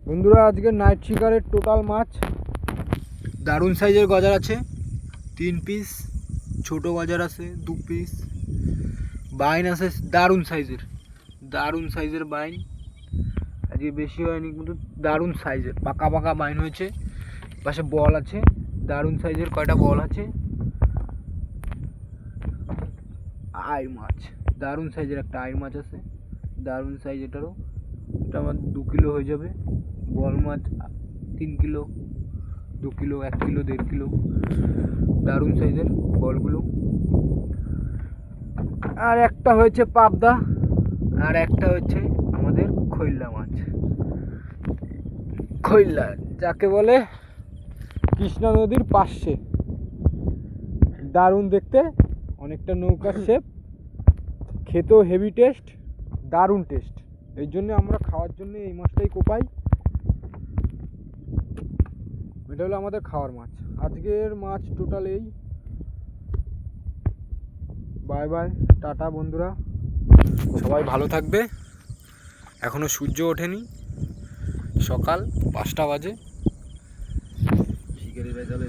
বন্ধুরা আজকে নাইট শিকারের টোটাল মাছ দারুণ সাইজের গজার আছে 3 পিস, ছোট গজার আছে 2 পিস, বাইন আছে দারুণ সাইজের বাইন। আজকে বেশি হয়নি কিন্তু দারুণ সাইজের পাকা পাকা বাইন হয়েছে। পাশে বল আছে দারুণ সাইজের, কয়টা বল আছে। আইর মাছ দারুণ সাইজের একটা আইর মাছ আছে, দারুণ সাইজ এটারও। এটা আমার 2 কিলো হয়ে যাবে। বল মাছ 3 কিলো, 2 কিলো, 1 কিলো, 1.5 কিলো, দারুণ সাইজের বলগুলো। আর একটা হয়েছে পাবদা, আর একটা হচ্ছে আমাদের খৈল্লা মাছ। খৈল্লা যাকে বলে কৃষ্ণা নদীর পাশে, দারুণ দেখতে, অনেকটা নৌকার শেপ, খেতেও হেভি টেস্ট, দারুণ টেস্ট। এই জন্য আমরা খাওয়ার জন্য এই মাছটাই কোপাই। এটা হলো আমাদের খাওয়ার মাছ। আজকের মাছ টোটাল এই। বাই বাই, টাটা বন্ধুরা, সবাই ভালো থাকবে। এখনো সূর্য ওঠেনি, সকাল 5টা বাজে। শিকারি ভাই চলে